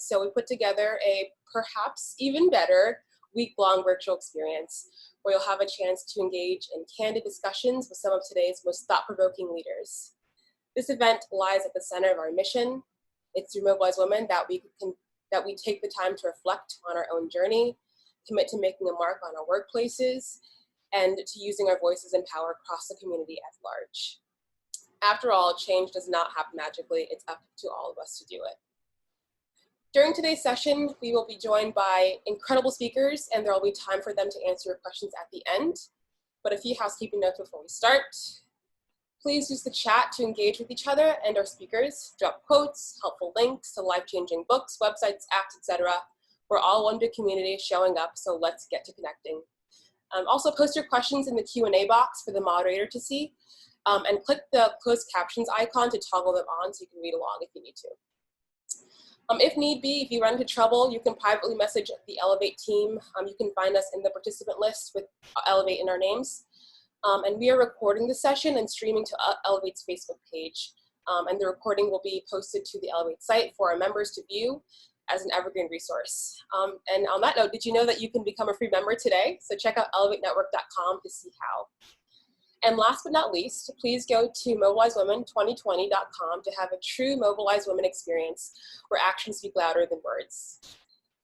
so we put together a perhaps even better week-long virtual experience where you'll have a chance to engage in candid discussions with some of today's most thought-provoking leaders. This event lies at the center of our mission. It's through Mobilize Women that we take the time to reflect on our own journey, commit to making a mark on our workplaces, and to using our voices in power across the community at large. After all, change does not happen magically. It's up to all of us to do it. During today's session, we will be joined by incredible speakers, and there will be time for them to answer your questions at the end. But a few housekeeping notes before we start. Please use the chat to engage with each other and our speakers. Drop quotes, helpful links to life-changing books, websites, apps, etc. We're all one big community showing up, so let's get to connecting. Also post your questions in the Q&A box for the moderator to see, and click the closed captions icon to toggle them on so you can read along if you need to. If need be, if you run into trouble, you can privately message the Ellevate team. You can find us in the participant list with Ellevate in our names. And we are recording the session and streaming to Ellevate's Facebook page. And the recording will be posted to the Ellevate site for our members to view as an evergreen resource. And on that note, did you know that you can become a free member today? So check out ellevatenetwork.com to see how. And last but not least, please go to mobilizewomen2020.com to have a true Mobilize Women experience where actions speak louder than words.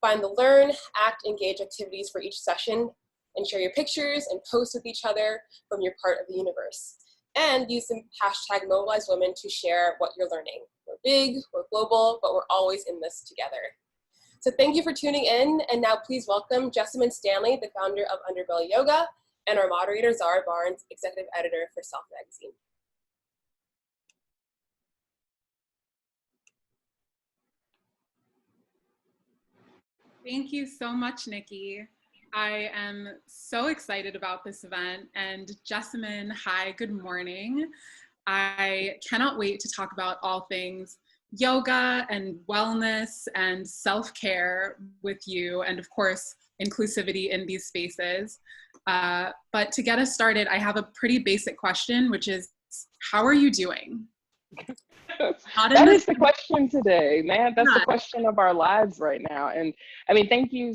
Find the learn, act, engage activities for each session, and share your pictures and post with each other from your part of the universe. And use the hashtag Mobilize Women to share what you're learning. We're big, we're global, but we're always in this together. So thank you for tuning in, and now please welcome Jessamine Stanley, the founder of Underbelly Yoga, and our moderator, Zara Barnes, executive editor for Self Magazine. Thank you so much, Nikki. I am so excited about this event. And Jessamine, hi, good morning. I cannot wait to talk about all things yoga and wellness and self-care with you, and of course, inclusivity in these spaces. But to get us started, I have a pretty basic question, which is, how are you doing? That is the question today, man. That's the question of our lives right now. And I mean, thank you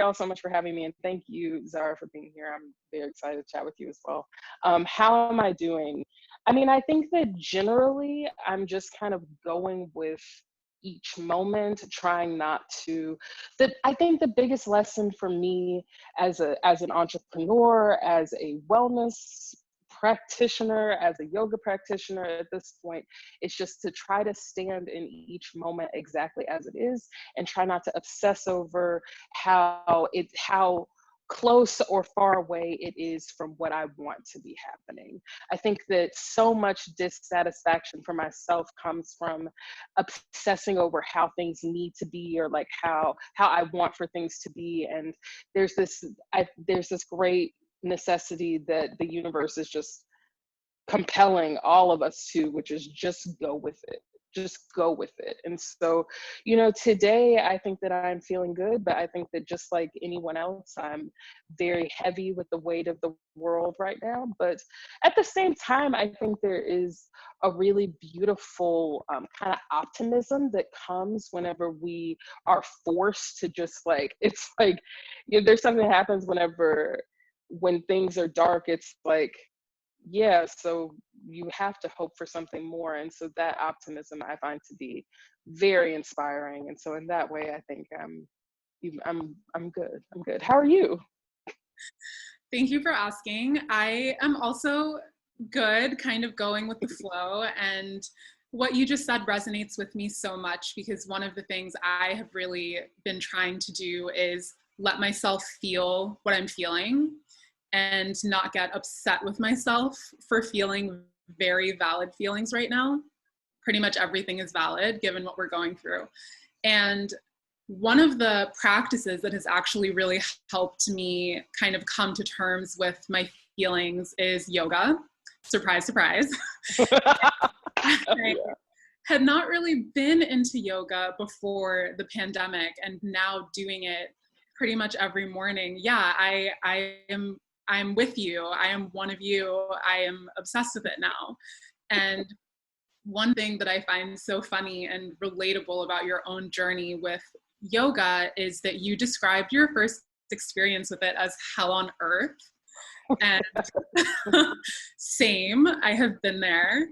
all so much for having me, and thank you, Zara, for being here. I'm very excited to chat with you as well. How am I doing? I mean, I think that generally I'm just kind of going with each moment, trying not to. I think the biggest lesson for me as an entrepreneur, as a wellness practitioner, as a yoga practitioner at this point, it's just to try to stand in each moment exactly as it is and try not to obsess over how close or far away it is from what I want to be happening. I think that so much dissatisfaction for myself comes from obsessing over how things need to be, or like how I want for things to be. And there's this great necessity that the universe is just compelling all of us to, which is just go with it. Just go with it. And so, today I think that I'm feeling good, but I think that just like anyone else, I'm very heavy with the weight of the world right now. But at the same time, I think there is a really beautiful kind of optimism that comes whenever we are forced to just it's like, there's something that happens when things are dark. It's like, yeah, so you have to hope for something more. And so that optimism I find to be very inspiring. And so in that way, I think I'm good. I'm good. How are you? Thank you for asking. I am also good, kind of going with the flow. And what you just said resonates with me so much, because one of the things I have really been trying to do is let myself feel what I'm feeling and not get upset with myself for feeling very valid feelings right now. Pretty much everything is valid given what we're going through. And one of the practices that has actually really helped me kind of come to terms with my feelings is yoga. Surprise, surprise. I had not really been into yoga before the pandemic, and now doing it pretty much every morning. Yeah, I'm with you. I am one of you. I am obsessed with it now. And one thing that I find so funny and relatable about your own journey with yoga is that you described your first experience with it as hell on earth. And same, I have been there.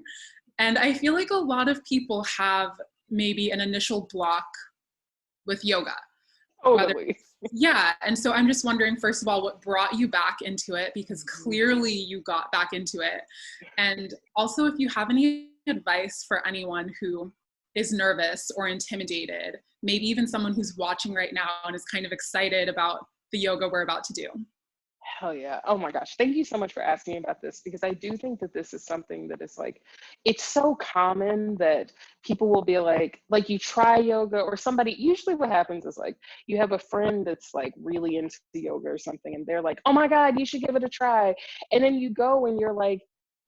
And I feel like a lot of people have maybe an initial block with yoga. Totally. Yeah. And so I'm just wondering, first of all, what brought you back into it? Because clearly you got back into it. And also, if you have any advice for anyone who is nervous or intimidated, maybe even someone who's watching right now and is kind of excited about the yoga we're about to do. Hell yeah. Oh my gosh. Thank you so much for asking about this, because I do think that this is something that is like, it's so common that people will be like you try yoga, or somebody, usually what happens is like you have a friend that's like really into yoga or something, and they're like, oh my God, you should give it a try. And then you go and you're like,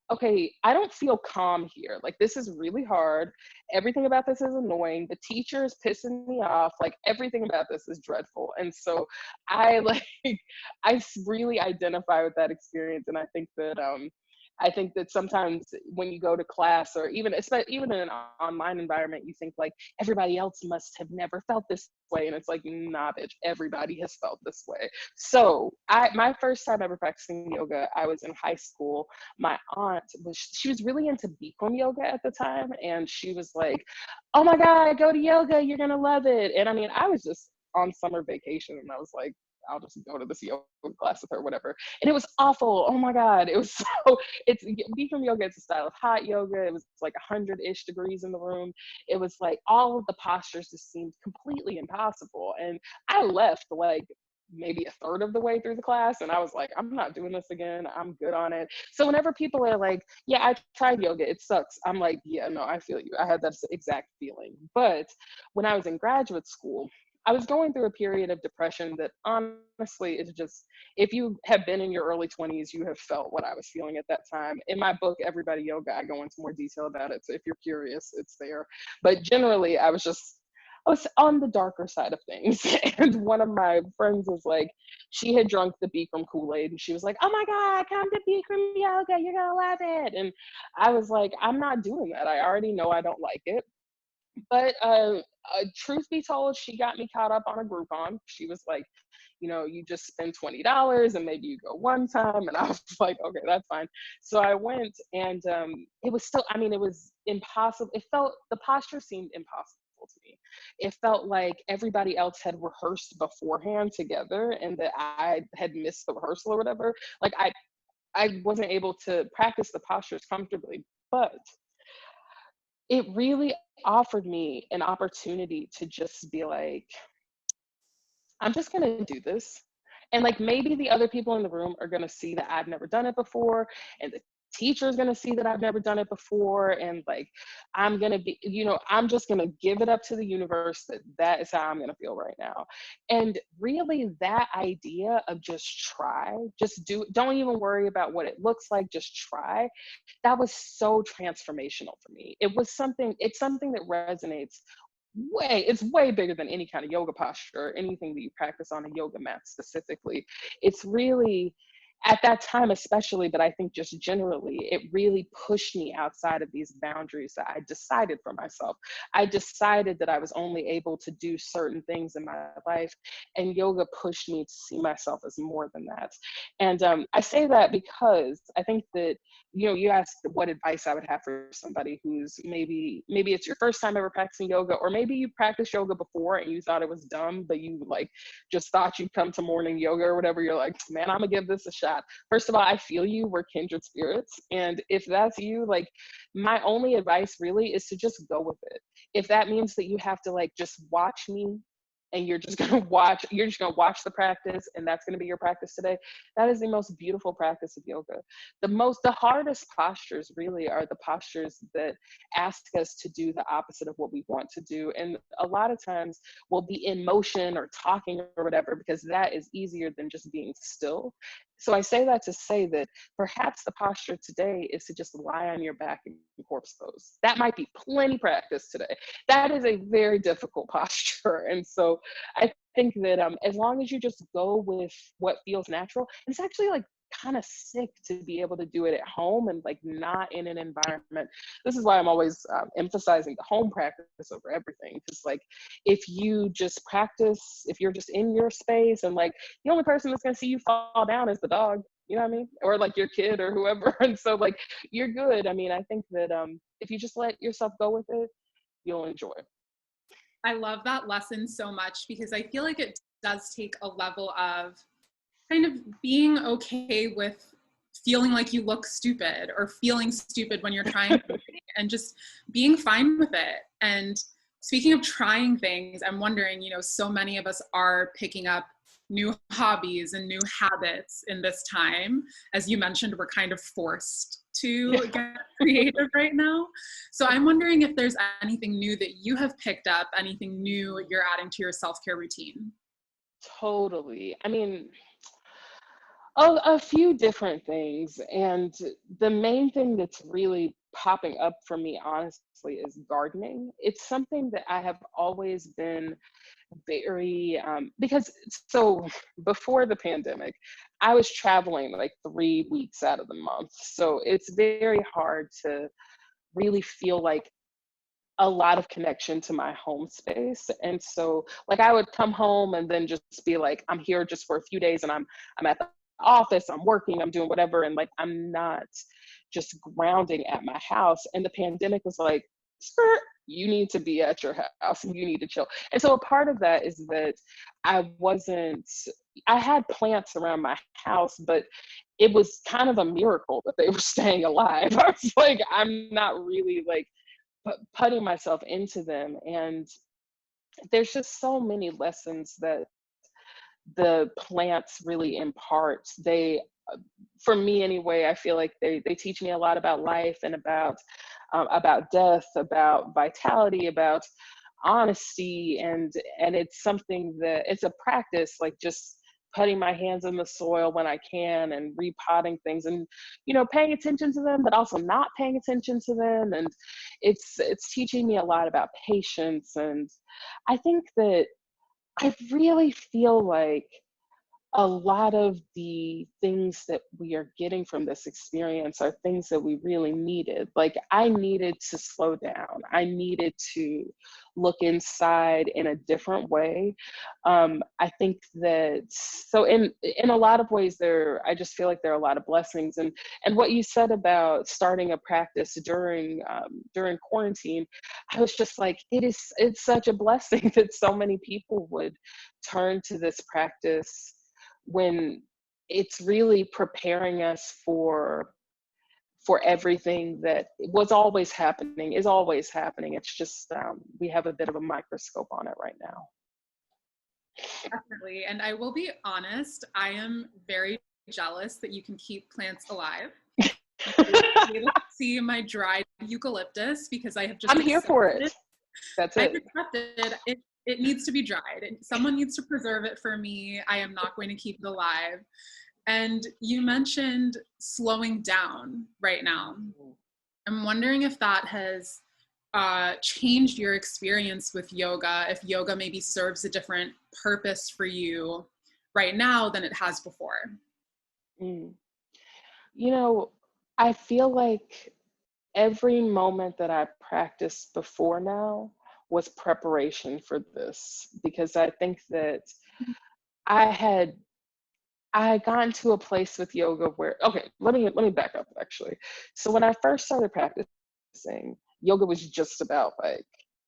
okay, I don't feel calm here. Like, this is really hard. Everything about this is annoying. The teacher is pissing me off. Like, everything about this is dreadful. And so I like, really identify with that experience. And I think that sometimes when you go to class, or even, especially even in an online environment, you think like everybody else must have never felt this way. And it's like, nah, bitch, everybody has felt this way. So my first time ever practicing yoga, I was in high school. My aunt she was really into Bikram yoga at the time. And she was like, oh my God, go to yoga. You're going to love it. And I mean, I was just on summer vacation, and I was like, I'll just go to this yoga class with her, whatever. And it was awful. Oh my God. It was so, it's Bikram yoga. It's a style of hot yoga. It was like 100-ish degrees in the room. It was like all of the postures just seemed completely impossible. And I left like maybe a third of the way through the class, and I was like, I'm not doing this again. I'm good on it. So whenever people are like, yeah, I tried yoga, it sucks, I'm like, yeah, no, I feel you. I had that exact feeling. But when I was in graduate school, I was going through a period of depression that honestly is just, if you have been in your early 20s, you have felt what I was feeling at that time. In my book, Everybody Yoga, I go into more detail about it. So if you're curious, it's there. But generally, I was on the darker side of things. And one of my friends was like, she had drunk the Bikram Kool-Aid, and she was like, oh my God, come to Bikram yoga, you're gonna love it. And I was like, I'm not doing that. I already know I don't like it. But truth be told, she got me caught up on a Groupon. She was like, you know, you just spend $20 and maybe you go one time. And I was like, okay, that's fine. So I went, and it was still, I mean, it was impossible. The posture seemed impossible to me. It felt like everybody else had rehearsed beforehand together, and that I had missed the rehearsal or whatever. Like I wasn't able to practice the postures comfortably. But it really offered me an opportunity to just be like, I'm just gonna do this. And like, maybe the other people in the room are gonna see that I've never done it before, and the teacher is gonna see that I've never done it before, and like, I'm gonna be, you know, I'm just gonna give it up to the universe that that is how I'm gonna feel right now. And really, that idea of just try, just do, don't even worry about what it looks like, just try, that was so transformational for me. It's something that resonates it's way bigger than any kind of yoga posture or anything that you practice on a yoga mat specifically. It's really, at that time especially, but I think just generally, it really pushed me outside of these boundaries that I decided for myself. I decided that I was only able to do certain things in my life, and yoga pushed me to see myself as more than that. And I say that because I think that, you know, you asked what advice I would have for somebody who's maybe it's your first time ever practicing yoga, or maybe you practiced yoga before and you thought it was dumb, but you like just thought you'd come to morning yoga or whatever. You're like, man, I'm gonna give this a shot. First of all, I feel you. We're kindred spirits. And if that's you, like, my only advice really is to just go with it. If that means that you have to like just watch me, and you're just gonna watch the practice, and that's gonna be your practice today, that is the most beautiful practice of yoga. The hardest postures really are the postures that ask us to do the opposite of what we want to do. And a lot of times we'll be in motion or talking or whatever, because that is easier than just being still. So I say that to say that perhaps the posture today is to just lie on your back in corpse pose. That might be plenty practice today. That is a very difficult posture. And so I think that as long as you just go with what feels natural, it's actually like kind of sick to be able to do it at home and like not in an environment. This is why I'm always emphasizing the home practice over everything. Because like, if you just practice, if you're just in your space and like the only person that's going to see you fall down is the dog, you know what I mean? Or like your kid or whoever. And so like, you're good. I mean, I think that if you just let yourself go with it, you'll enjoy. I love that lesson so much, because I feel like it does take a level of kind of being okay with feeling like you look stupid or feeling stupid when you're trying something, and just being fine with it. And speaking of trying things, I'm wondering, you know, so many of us are picking up new hobbies and new habits in this time. As you mentioned, we're kind of forced to get creative right now. So I'm wondering if there's anything new that you have picked up, anything new you're adding to your self-care routine. Totally. I mean, a few different things. And the main thing that's really popping up for me, honestly, is gardening. It's something that I have always been very, because so before the pandemic, I was traveling like 3 weeks out of the month. So it's very hard to really feel like a lot of connection to my home space. And so like I would come home and then just be like, I'm here just for a few days and I'm at the office, I'm working, I'm doing whatever. And like, I'm not just grounding at my house. And the pandemic was like, skirt, you need to be at your house and you need to chill. And so a part of that is that I had plants around my house, but it was kind of a miracle that they were staying alive. I was like, I'm not really like putting myself into them. And there's just so many lessons that the plants really impart. For me anyway, I feel like they teach me a lot about life and about death, about vitality, about honesty, and it's something that it's a practice, like just putting my hands in the soil when I can and repotting things and, you know, paying attention to them, but also not paying attention to them. And it's teaching me a lot about patience. And I think that I really feel like a lot of the things that we are getting from this experience are things that we really needed. Like I needed to slow down. I needed to look inside in a different way. I think that so in a lot of ways I just feel like there are a lot of blessings. And what you said about starting a practice during quarantine, I was just like, it's such a blessing that so many people would turn to this practice when it's really preparing us for everything that was always happening, is always happening. It's just we have a bit of a microscope on it right now. Definitely. And I will be honest, I am very jealous that you can keep plants alive. Be able to see my dried eucalyptus, because I have just I'm here for it. That's it. I've accepted it. It needs to be dried. Someone needs to preserve it for me. I am not going to keep it alive. And you mentioned slowing down right now. I'm wondering if that has changed your experience with yoga, if yoga maybe serves a different purpose for you right now than it has before. You know, I feel like every moment that I practiced before now was preparation for this, because I think that I had gotten to a place with yoga where, okay, let me back up actually. So when I first started practicing, yoga was just about like,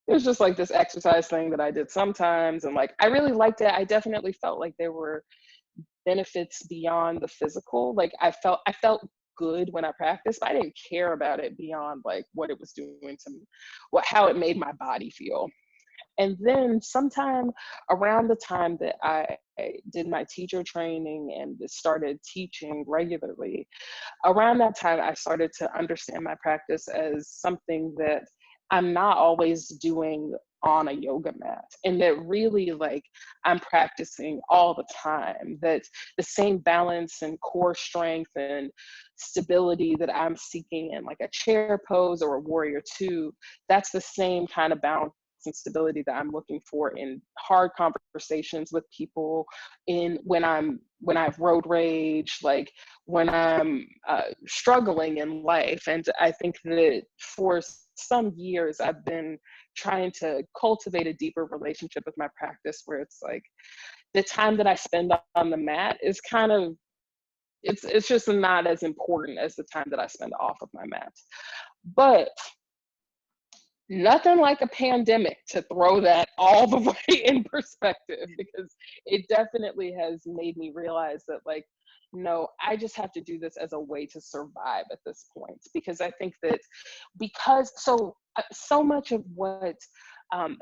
it was just like this exercise thing that I did sometimes. And like, I really liked it. I definitely felt like there were benefits beyond the physical. Like I felt good when I practiced, but I didn't care about it beyond like what it was doing to me, how it made my body feel. And then sometime around the time that I did my teacher training and started teaching regularly, around that time I started to understand my practice as something that I'm not always doing on a yoga mat, and that really like I'm practicing all the time, that the same balance and core strength and stability that I'm seeking in like a chair pose or a warrior two, that's the same kind of and stability that I'm looking for in hard conversations with people, in when I have road rage, like when I'm struggling in life. And I think that for some years I've been trying to cultivate a deeper relationship with my practice, where it's like the time that I spend on the mat is kind of, it's just not as important as the time that I spend off of my mat. But nothing like a pandemic to throw that all the way in perspective, because it definitely has made me realize that, like, no, I just have to do this as a way to survive at this point. Because I think that so much of what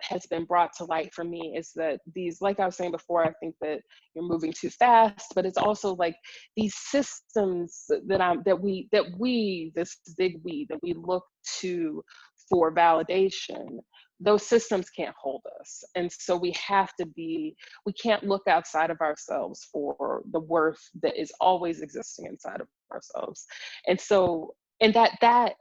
has been brought to light for me is that these, like I was saying before, I think that you're moving too fast, but it's also like these systems that we this big we that we look to for validation, those systems can't hold us. And so we can't look outside of ourselves for the worth that is always existing inside of ourselves. And so, and that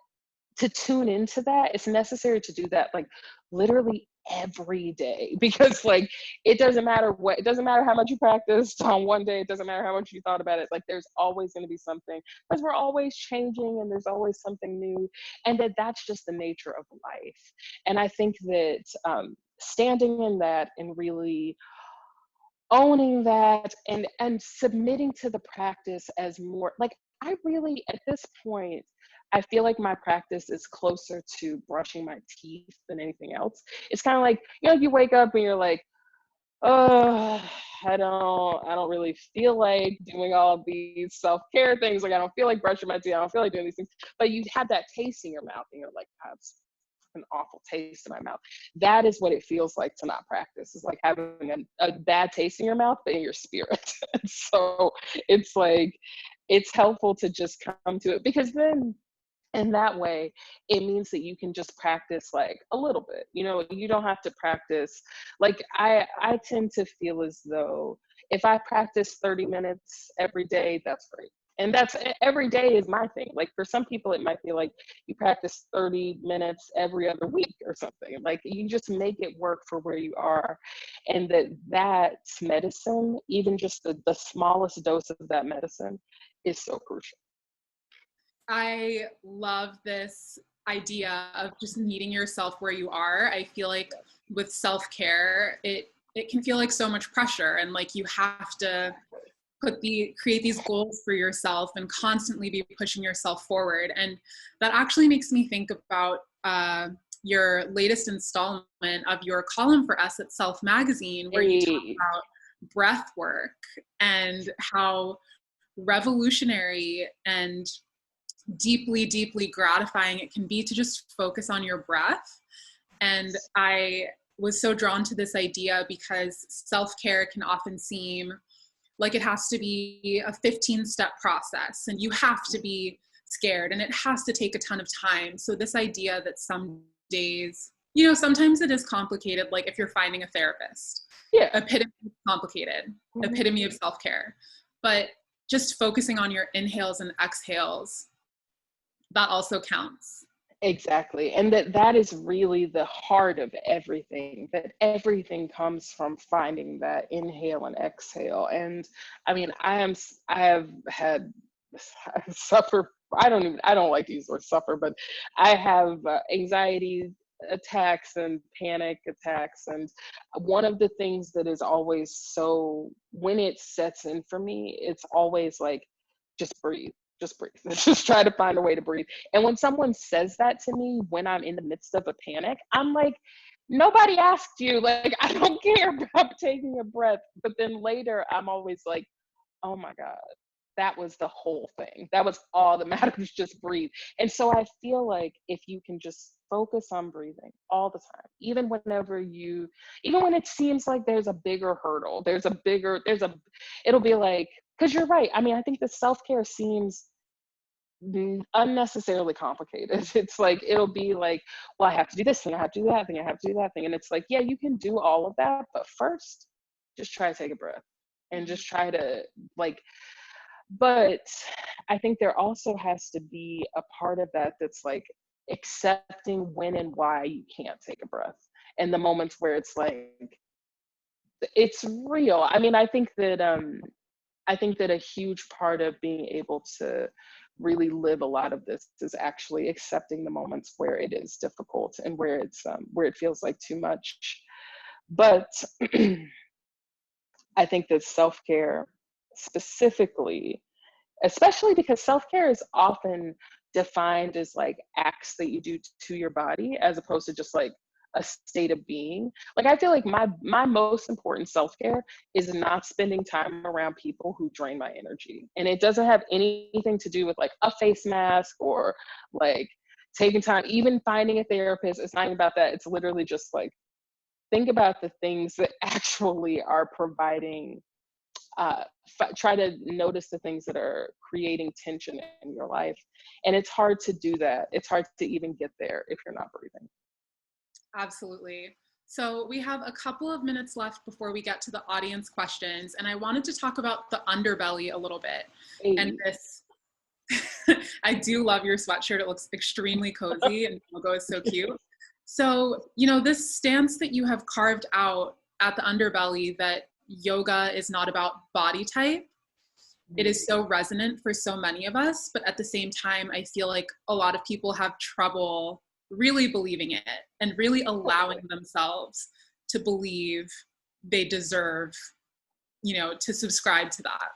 to tune into that, it's necessary to do that like literally every day, because like it doesn't matter how much you practiced on one day, it doesn't matter how much you thought about it, like there's always going to be something, because we're always changing and there's always something new, and that's just the nature of life. And I think that standing in that and really owning that and submitting to the practice as more like, I really, at this point, I feel like my practice is closer to brushing my teeth than anything else. It's kind of like, you wake up and you're like, oh, I don't really feel like doing all of these self-care things. Like, I don't feel like brushing my teeth. I don't feel like doing these things. But you have that taste in your mouth and you're like, oh, it's an awful taste in my mouth. That is what it feels like to not practice. It's like having a bad taste in your mouth, but in your spirit. So it's like, it's helpful to just come to it, because then in that way, it means that you can just practice like a little bit. You don't have to practice. Like I tend to feel as though if I practice 30 minutes every day, that's great. And that's, every day is my thing. Like for some people, it might be like you practice 30 minutes every other week or something. Like you just make it work for where you are. And that's medicine, even just the smallest dose of that medicine is so crucial. I love this idea of just meeting yourself where you are. I feel like with self-care, it can feel like so much pressure, and like you have to create these goals for yourself and constantly be pushing yourself forward. And that actually makes me think about your latest installment of your column for us at Self Magazine, where you talk about breath work and how revolutionary and deeply, deeply gratifying it can be to just focus on your breath. And I was so drawn to this idea because self-care can often seem like it has to be a 15-step process and you have to be scared and it has to take a ton of time. So this idea that some days, sometimes it is complicated, like if you're finding a therapist. Yeah. Epitome of complicated, epitome of self-care. But just focusing on your inhales and exhales, that also counts. Exactly. And that is really the heart of everything, that everything comes from finding that inhale and exhale. And I mean, I suffer, I don't like to use the word suffer, but I have anxiety attacks and panic attacks. And one of the things that is always so, when it sets in for me, it's always like, just breathe. Just breathe. Just try to find a way to breathe. And when someone says that to me when I'm in the midst of a panic, I'm like, nobody asked you. Like, I don't care about taking a breath. But then later, I'm always like, oh my God, that was the whole thing. That was all that matters. Just breathe. And so I feel like if you can just focus on breathing all the time, even when it seems like there's a bigger hurdle, it'll be like, because you're right. I mean, I think the self-care seems unnecessarily complicated. It's like, it'll be like, well, I have to do this thing, I have to do that thing, I have to do that thing. And it's like, yeah, you can do all of that, but first, just try to take a breath and just try to but I think there also has to be a part of that that's like accepting when and why you can't take a breath. and the moments where it's like, it's real. I mean, I think that a huge part of being able to really live a lot of this is actually accepting the moments where it is difficult and where it feels like too much. But I think that self-care specifically, especially because self-care is often defined as like acts that you do to your body as opposed to just like a state of being. Like I feel like my most important self-care is not spending time around people who drain my energy. And it doesn't have anything to do with like a face mask or like taking time, even finding a therapist. It's not even about that. It's literally just like, think about the things that actually are providing, try to notice the things that are creating tension in your life. And it's hard to do that. It's hard to even get there if you're not breathing. Absolutely. So we have a couple of minutes left before we get to the audience questions. And I wanted to talk about the underbelly a little bit. Hey. And this, I do love your sweatshirt. It looks extremely cozy and the logo is so cute. So, you know, this stance that you have carved out at the underbelly that yoga is not about body type, it is so resonant for so many of us. But at the same time, I feel like a lot of people have trouble really believing it and really allowing themselves to believe they deserve, you know, to subscribe to that.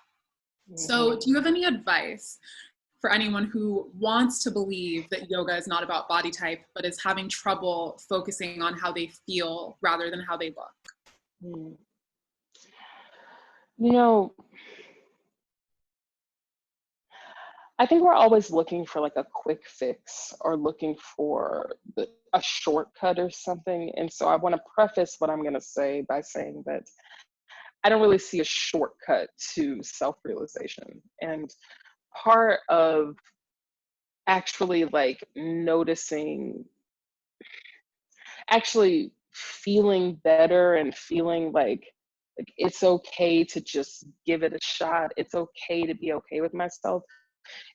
So do you have any advice for anyone who wants to believe that yoga is not about body type, but is having trouble focusing on how they feel rather than how they look? You know, I think we're always looking for like a quick fix or looking for a shortcut or something. And so I want to preface what I'm going to say by saying that I don't really see a shortcut to self-realization. And part of actually like noticing, actually feeling better and feeling like it's okay to just give it a shot. It's okay to be okay with myself,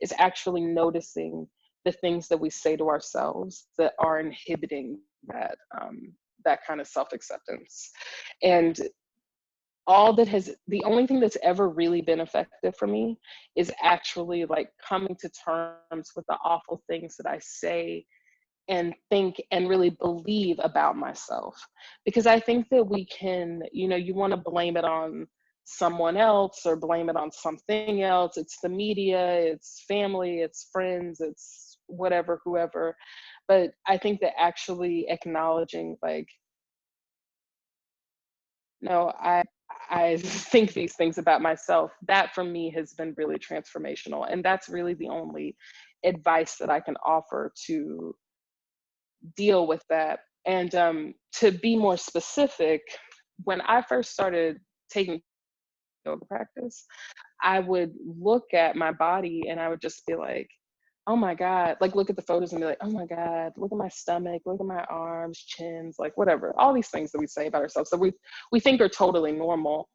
is actually noticing the things that we say to ourselves that are inhibiting that that kind of self-acceptance. And the only thing that's ever really been effective for me is actually like coming to terms with the awful things that I say and think and really believe about myself. Because I think that we can, you know, you want to blame it on someone else or blame it on something else. It's the media, it's family, it's friends, it's whatever, whoever. But I think that actually acknowledging like, no, I think these things about myself, that for me has been really transformational. And that's really the only advice that I can offer to deal with that. And to be more specific, when I first started taking yoga practice, I would look at my body and I would just be like, oh my God, like look at the photos and be like, oh my God, look at my stomach, look at my arms, chins, like whatever, all these things that we say about ourselves that we think are totally normal.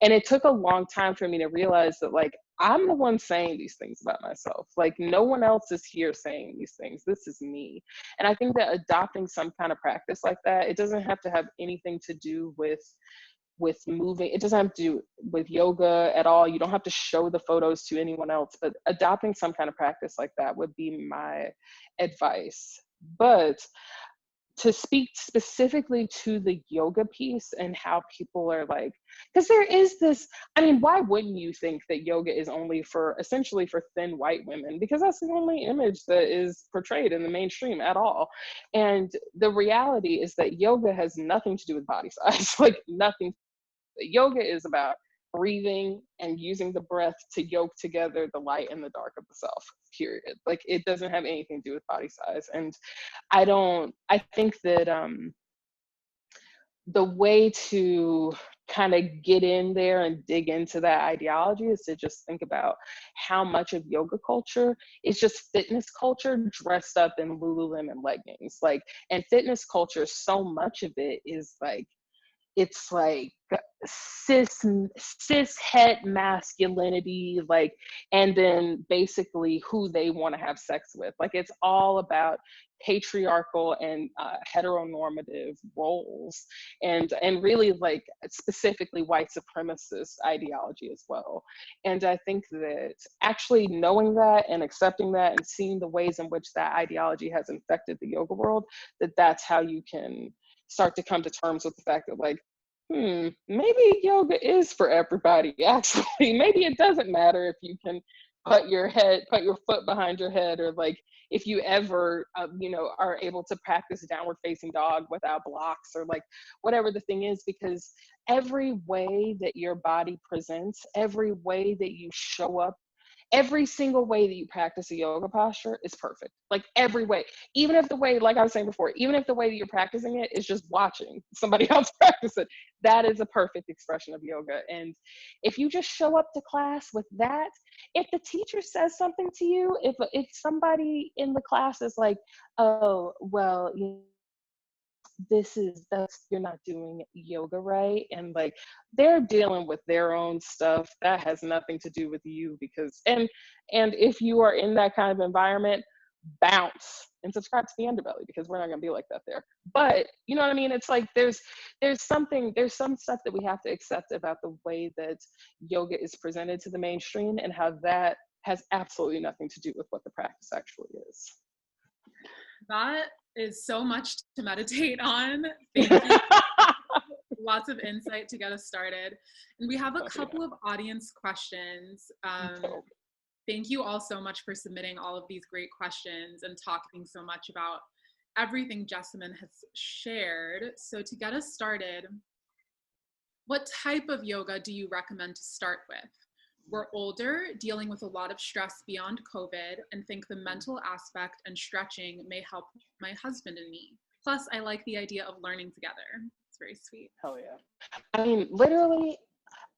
And it took a long time for me to realize that like, I'm the one saying these things about myself. Like no one else is here saying these things. This is me. And I think that adopting some kind of practice like that, it doesn't have to have anything to do with moving. It doesn't have to do with yoga at all. You don't have to show the photos to anyone else, but adopting some kind of practice like that would be my advice. But to speak specifically to the yoga piece and how people are like, because there is this, I mean, why wouldn't you think that yoga is only for essentially for thin white women? Because that's the only image that is portrayed in the mainstream at all. And the reality is that yoga has nothing to do with body size, like nothing. Yoga is about breathing and using the breath to yoke together the light and the dark of the self, period. Like it doesn't have anything to do with body size. And I think that the way to kind of get in there and dig into that ideology is to just think about how much of yoga culture is just fitness culture dressed up in Lululemon leggings. Like, and fitness culture, so much of it is like, it's like cis het masculinity, like, and then basically who they want to have sex with. Like it's all about patriarchal and heteronormative roles, and really like specifically white supremacist ideology as well. And I think that actually knowing that and accepting that and seeing the ways in which that ideology has infected the yoga world, that's how you can start to come to terms with the fact that like, maybe yoga is for everybody. Actually, maybe it doesn't matter if you can put your foot behind your head, or like if you ever, are able to practice downward facing dog without blocks, or like whatever the thing is, because every way that your body presents, every way that you show up, every single way that you practice a yoga posture is perfect. Like every way, even if the way, like I was saying before, even if the way that you're practicing it is just watching somebody else practice it, that is a perfect expression of yoga. And if you just show up to class with that, if the teacher says something to you, if somebody in the class is like, oh, well, you're not doing yoga right, and like they're dealing with their own stuff that has nothing to do with you, because and if you are in that kind of environment, bounce and subscribe to the underbelly, because we're not going to be like that there. But you know what I mean, it's like there's some stuff that we have to accept about the way that yoga is presented to the mainstream, and how that has absolutely nothing to do with what the practice actually is. That is so much to meditate on. Thank you. Lots of insight to get us started. And we have a couple of audience questions. Thank you all so much for submitting all of these great questions and talking so much about everything Jessamine has shared. So to get us started, what type of yoga do you recommend to start with? We're older, dealing with a lot of stress beyond COVID, and think the mental aspect and stretching may help my husband and me. Plus, I like the idea of learning together. It's very sweet. Hell yeah. I mean, literally,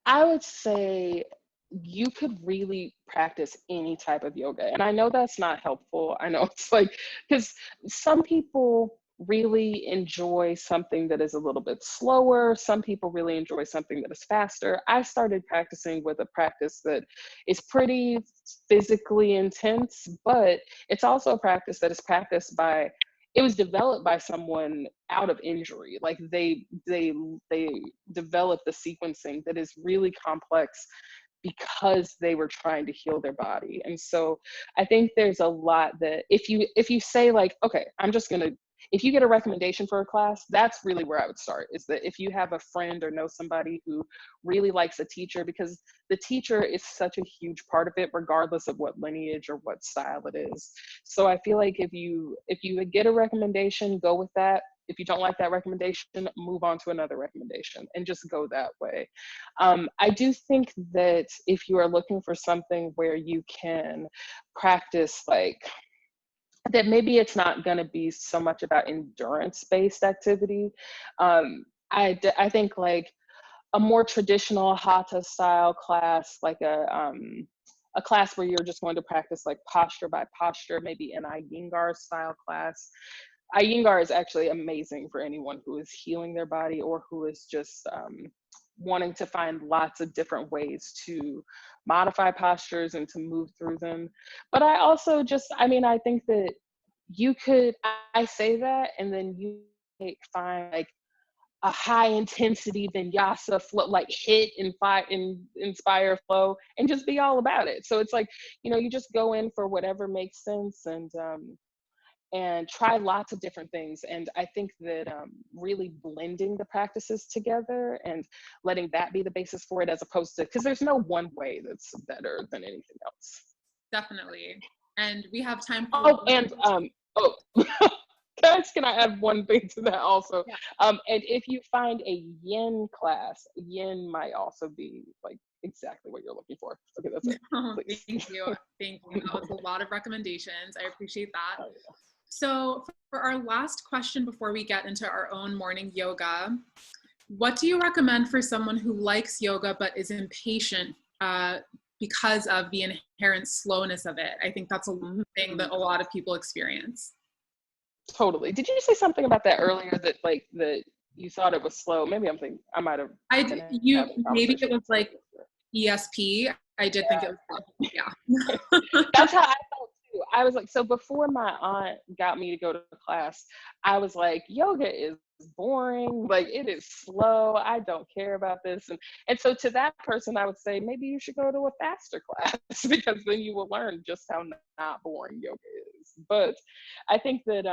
I would say you could really practice any type of yoga. And I know that's not helpful. I know it's like, because some people really enjoy something that is a little bit slower. Some people really enjoy something that is faster. I started practicing with a practice that is pretty physically intense, but it's also a practice that is practiced by, it was developed by someone out of injury. Like they developed the sequencing that is really complex because they were trying to heal their body. And so I think there's a lot that if you say like, okay, if you get a recommendation for a class, that's really where I would start, is that if you have a friend or know somebody who really likes a teacher, because the teacher is such a huge part of it, regardless of what lineage or what style it is. So I feel like if you get a recommendation, go with that. If you don't like that recommendation, move on to another recommendation and just go that way. I do think that if you are looking for something where you can practice like, that maybe it's not going to be so much about endurance-based activity. I think like a more traditional hatha style class, like a class where you're just going to practice like posture by posture, maybe an Iyengar style class. Iyengar is actually amazing for anyone who is healing their body, or who is just wanting to find lots of different ways to modify postures and to move through them. But I also I think that I say that, and then you find like a high intensity vinyasa flow, like hit and inspire flow, and just be all about it. So it's like, you just go in for whatever makes sense, and try lots of different things. And I think that really blending the practices together and letting that be the basis for it, as opposed to, because there's no one way that's better than anything else. Definitely. And we have time for guys, can I add one thing to that also? Yeah. And if you find a yin class, yin might also be like exactly what you're looking for. Okay, that's it. Thank you. That was a lot of recommendations. I appreciate that. Oh, yeah. So for our last question before we get into our own morning yoga, what do you recommend for someone who likes yoga but is impatient because of the inherent slowness of it? I think that's a thing that a lot of people experience. Totally. Did you say something about that earlier, that like that you thought it was slow? Maybe I might have. Maybe it was like ESP. I did think it was slow. Yeah. That's how I felt I was like, so before my aunt got me to go to class, I was like, yoga is boring, like it is slow, I don't care about this. And so to that person, I would say maybe you should go to a faster class because then you will learn just how not boring yoga is. But I think that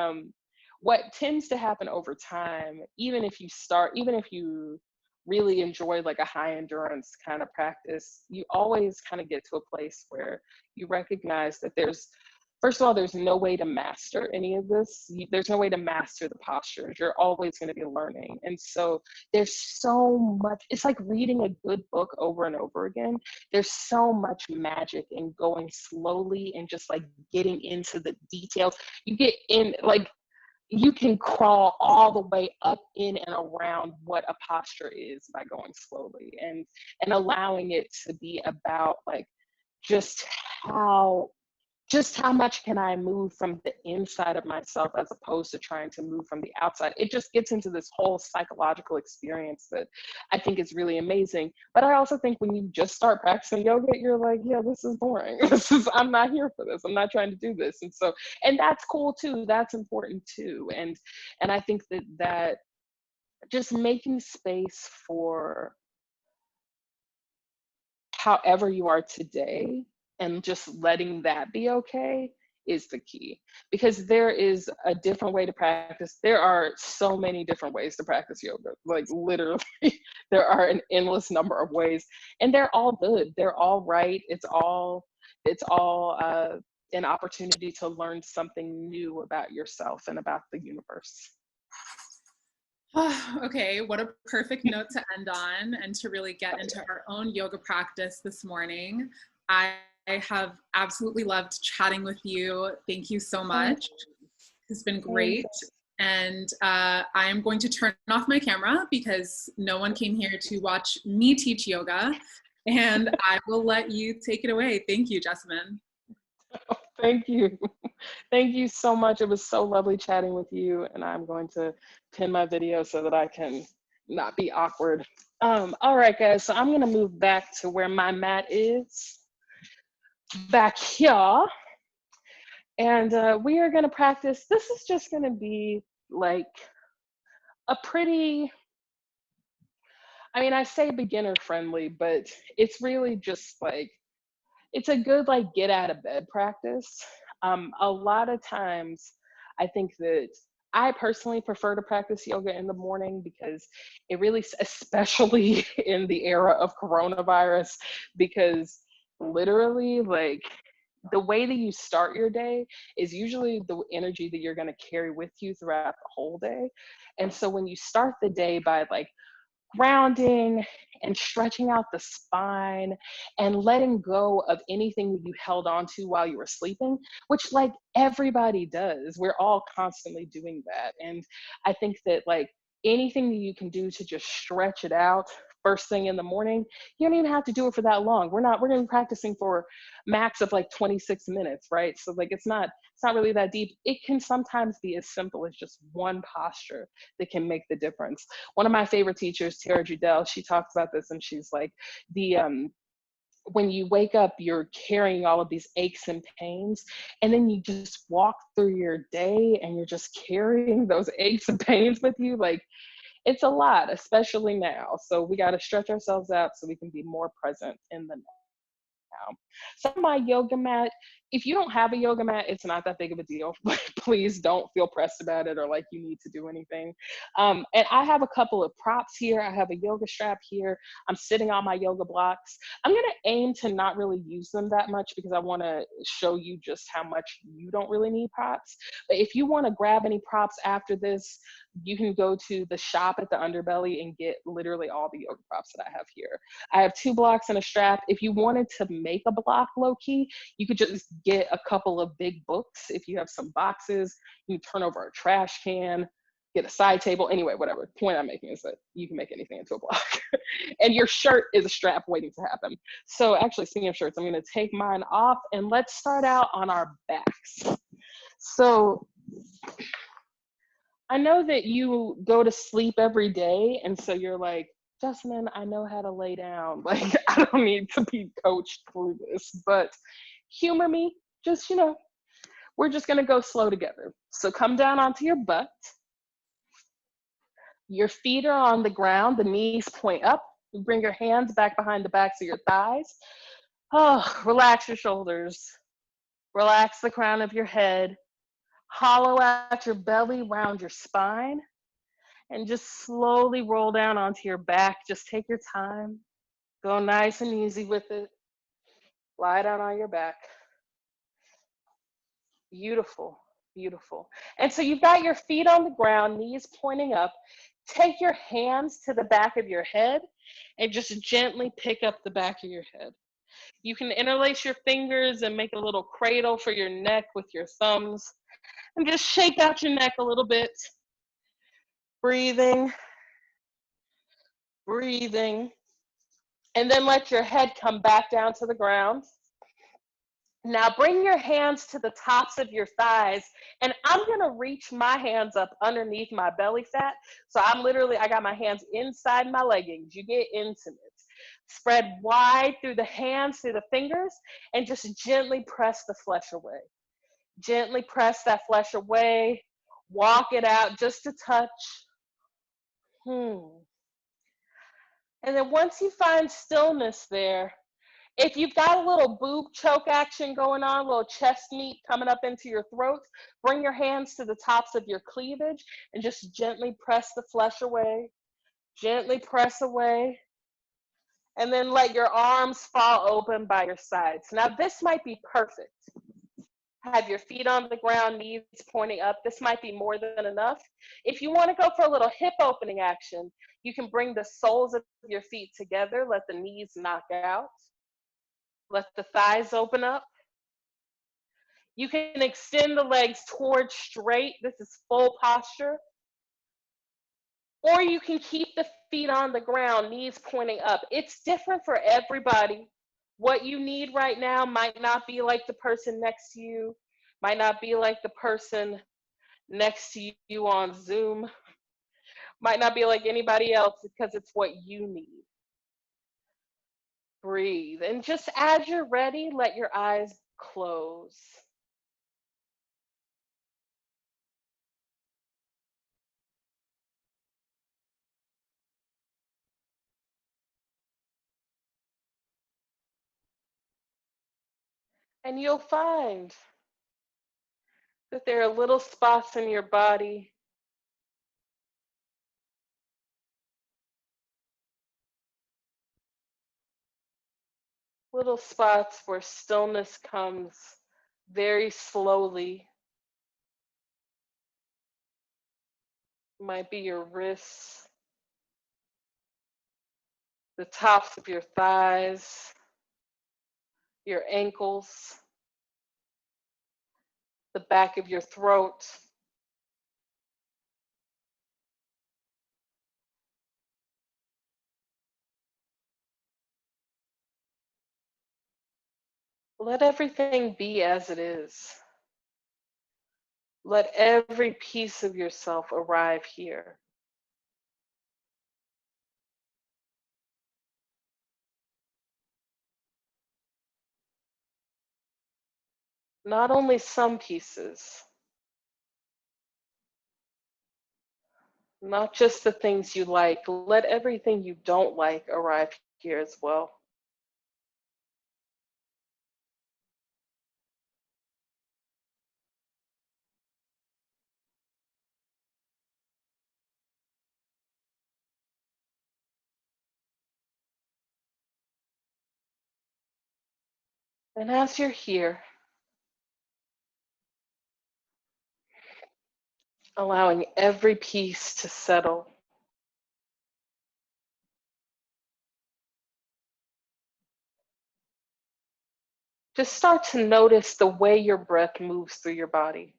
what tends to happen over time, even if you really enjoy like a high endurance kind of practice, you always kind of get to a place where you recognize that first of all, there's no way to master any of this. There's no way to master the postures. You're always going to be learning. And so there's so much, it's like reading a good book over and over again. There's so much magic in going slowly and just like getting into the details. You get in, like, you can crawl all the way up in and around what a posture is by going slowly and allowing it to be about like just how much can I move from the inside of myself as opposed to trying to move from the outside. It just gets into this whole psychological experience that I think is really amazing. But I also think when you just start practicing yoga, you're like, yeah, this is boring. I'm not here for this. I'm not trying to do this. And that's cool too. That's important too. And I think that just making space for however you are today and just letting that be okay is the key, because there is a different way to practice. There are so many different ways to practice yoga, like literally there are an endless number of ways, and they're all good, they're all right. It's all an opportunity to learn something new about yourself and about the universe. Okay, what a perfect note to end on and to really get into our own yoga practice this morning. I have absolutely loved chatting with you. Thank you so much. It's been great. And I am going to turn off my camera because no one came here to watch me teach yoga. And I will let you take it away. Thank you, Jessamine. Thank you. Thank you so much. It was so lovely chatting with you. And I'm going to pin my video so that I can not be awkward. All right, guys. So I'm going to move back to where my mat is. Back here. And we are going to practice. This is just going to be like a pretty, I say beginner friendly, but it's really just like, it's a good like get out of bed practice. A lot of times I think that I personally prefer to practice yoga in the morning because it really, especially in the era of coronavirus, because literally like the way that you start your day is usually the energy that you're going to carry with you throughout the whole day. And so when you start the day by like grounding and stretching out the spine and letting go of anything that you held on to while you were sleeping, which like everybody does. We're all constantly doing that. And I think that like anything that you can do to just stretch it out first thing in the morning, you don't even have to do it for that long. We're going to be practicing for max of like 26 minutes, right? So like it's not really that deep. It can sometimes be as simple as just one posture that can make the difference. One of my favorite teachers, Tara Judell, she talks about this, and she's like, when you wake up, you're carrying all of these aches and pains, and then you just walk through your day and you're just carrying those aches and pains with you. Like, it's a lot, especially now. So we got to stretch ourselves out so we can be more present in the now. So my yoga mat, if you don't have a yoga mat, it's not that big of a deal. Please don't feel pressed about it or like you need to do anything. And I have a couple of props here. I have a yoga strap here. I'm sitting on my yoga blocks. I'm going to aim to not really use them that much because I want to show you just how much you don't really need props. But if you want to grab any props after this, you can go to the shop at the Underbelly and get literally all the yoga props that I have here. I have 2 blocks and a strap. If you wanted to make a block low key, you could just get a couple of big books. If you have some boxes, you can turn over a trash can, get a side table. Anyway, whatever. The point I'm making is that you can make anything into a block. And your shirt is a strap waiting to happen. So actually, speaking of shirts, I'm going to take mine off and let's start out on our backs. So I know that you go to sleep every day, and so you're like, Jessamine, I know how to lay down. Like, I don't need to be coached through this, but humor me. Just, We're just gonna go slow together. So come down onto your butt. Your feet are on the ground, the knees point up. You bring your hands back behind the backs of your thighs. Oh, relax your shoulders. Relax the crown of your head. Hollow out your belly, round your spine, and just slowly roll down onto your back. Just take your time. Go nice and easy with it. Lie down on your back. Beautiful, beautiful. And so you've got your feet on the ground, knees pointing up. Take your hands to the back of your head and just gently pick up the back of your head. You can interlace your fingers and make a little cradle for your neck with your thumbs. And just shake out your neck a little bit. Breathing, breathing. And then let your head come back down to the ground. Now bring your hands to the tops of your thighs, and I'm gonna reach my hands up underneath my belly fat. So I got my hands inside my leggings. You get intimate. Spread wide through the hands, through the fingers, and just gently press the flesh away. Gently press that flesh away. Walk it out just a touch. And then once you find stillness there, if you've got a little boob choke action going on, a little chest meat coming up into your throat, bring your hands to the tops of your cleavage and just gently press the flesh away. Gently press away. And then let your arms fall open by your sides. Now this might be perfect. Have your feet on the ground, knees pointing up. This might be more than enough. If you want to go for a little hip opening action, you can bring the soles of your feet together, let the knees knock out. Let the thighs open up. You can extend the legs towards straight. This is full posture. Or you can keep the feet on the ground, knees pointing up. It's different for everybody. What you need right now might not be like the person next to you, might not be like the person next to you on Zoom, might not be like anybody else because it's what you need. Breathe. And just as you're ready, let your eyes close. And you'll find that there are little spots in your body little spots where stillness comes very slowly. Might be your wrists, the tops of your thighs, your ankles, the back of your throat. Let everything be as it is. Let every piece of yourself arrive here. Not only some pieces, not just the things you like, let everything you don't like arrive here as well. And as you're here, allowing every piece to settle, just start to notice the way your breath moves through your body.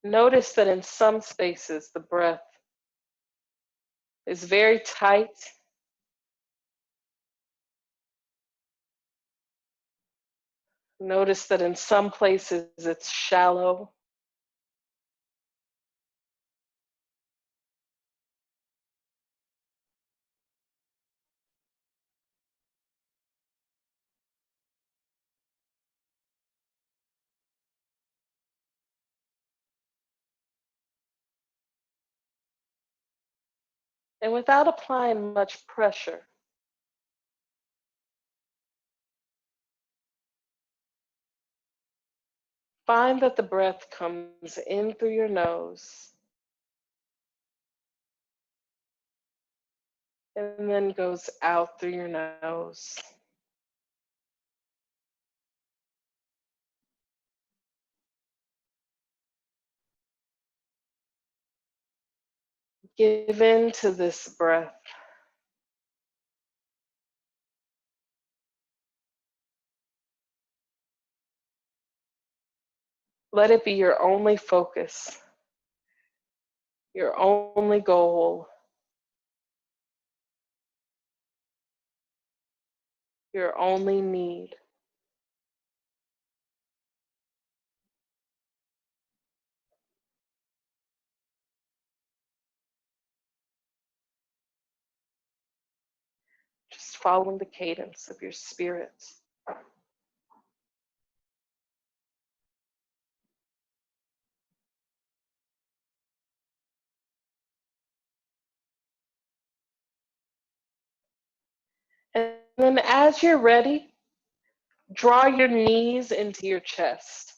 Notice that in some spaces, the breath is very tight. Notice that in some places, it's shallow. And without applying much pressure, find that the breath comes in through your nose and then goes out through your nose. Give in to this breath. Let it be your only focus, your only goal, your only need. Just following the cadence of your spirit. And then as you're ready, draw your knees into your chest.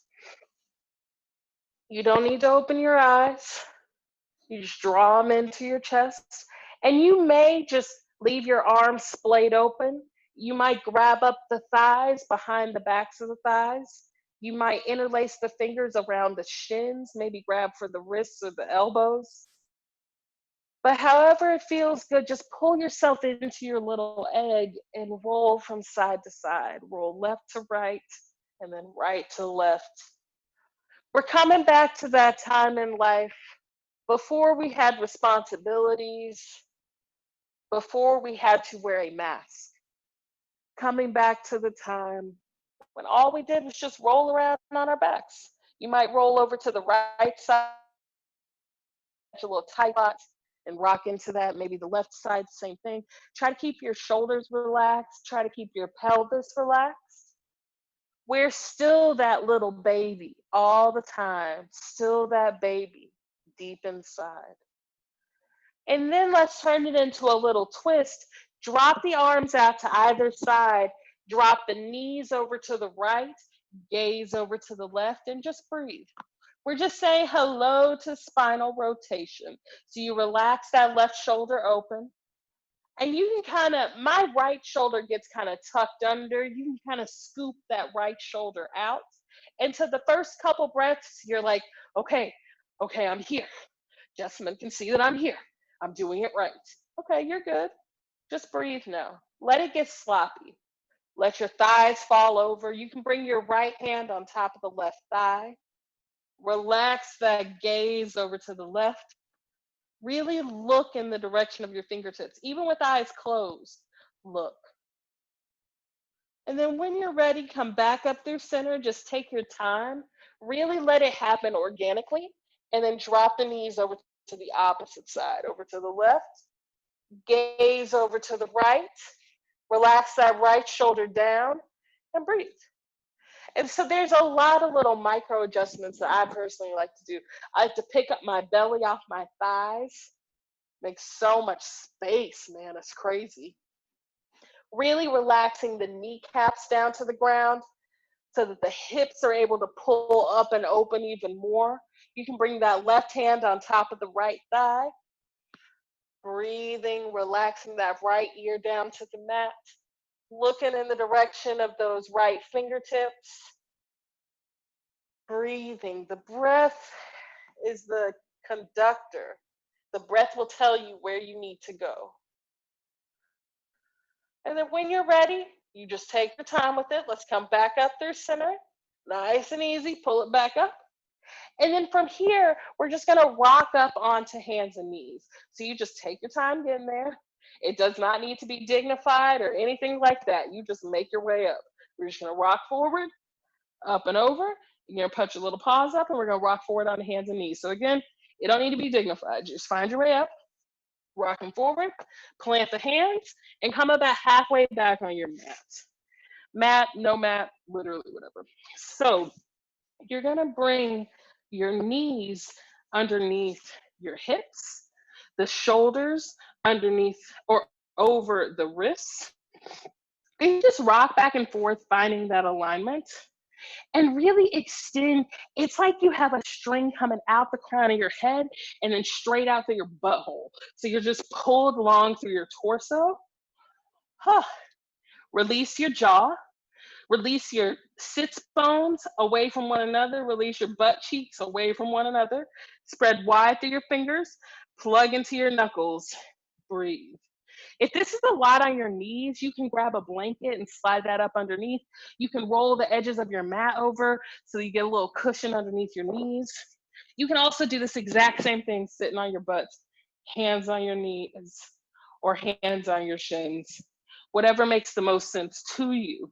You don't need to open your eyes. You just draw them into your chest. And you may just leave your arms splayed open. You might grab up the thighs behind the backs of the thighs. You might interlace the fingers around the shins, maybe grab for the wrists or the elbows. But however it feels good, just pull yourself into your little egg and roll from side to side. Roll left to right and then right to left. We're coming back to that time in life before we had responsibilities, before we had to wear a mask. Coming back to the time when all we did was just roll around on our backs. You might roll over to the right side, a little tight spot, and rock into that. Maybe the left side, same thing. Try to keep your shoulders relaxed. Try to keep your pelvis relaxed. We're still that little baby all the time, still that baby deep inside. And then let's turn it into a little twist. Drop the arms out to either side. Drop the knees over to the right, gaze over to the left, and just breathe. We're just saying hello to spinal rotation. So you relax that left shoulder open. And you can kind of, my right shoulder gets kind of tucked under. You can kind of scoop that right shoulder out. And to the first couple breaths, you're like, okay, I'm here. Jessamine can see that I'm here. I'm doing it right. Okay, you're good. Just breathe now. Let it get sloppy. Let your thighs fall over. You can bring your right hand on top of the left thigh. Relax that gaze over to the left. Really look in the direction of your fingertips, even with eyes closed. Look. And then when you're ready, come back up through center. Just take your time. Really let it happen organically. And then drop the knees over to the opposite side, over to the left. Gaze over to the right. Relax that right shoulder down and breathe. And so there's a lot of little micro adjustments that I personally like to do. I like to pick up my belly off my thighs. Makes so much space, man. It's crazy. Really relaxing the kneecaps down to the ground so that the hips are able to pull up and open even more. You can bring that left hand on top of the right thigh. Breathing, relaxing that right ear down to the mat. Looking in the direction of those right fingertips. Breathing. The breath is the conductor. The breath will tell you where you need to go. And then when you're ready, you just take your time with it. Let's come back up through center. Nice and easy. Pull it back up. And then from here, we're just going to rock up onto hands and knees. So you just take your time getting there. It does not need to be dignified or anything like that. You just make your way up. We're just going to rock forward, up and over. You're going to put your little paws up, and we're going to rock forward onto hands and knees. So again, it don't need to be dignified. Just find your way up, rocking forward, plant the hands, and come about halfway back on your mat. Mat, no mat, literally whatever. So you're going to bring your knees underneath your hips, the shoulders underneath or over the wrists. And you just rock back and forth, finding that alignment and really extend. It's like you have a string coming out the crown of your head and then straight out through your butthole. So you're just pulled along through your torso. Huh. Release your jaw. Release your sits bones away from one another. Release your butt cheeks away from one another. Spread wide through your fingers. Plug into your knuckles. Breathe. If this is a lot on your knees, you can grab a blanket and slide that up underneath. You can roll the edges of your mat over so you get a little cushion underneath your knees. You can also do this exact same thing sitting on your butts, hands on your knees or hands on your shins, whatever makes the most sense to you.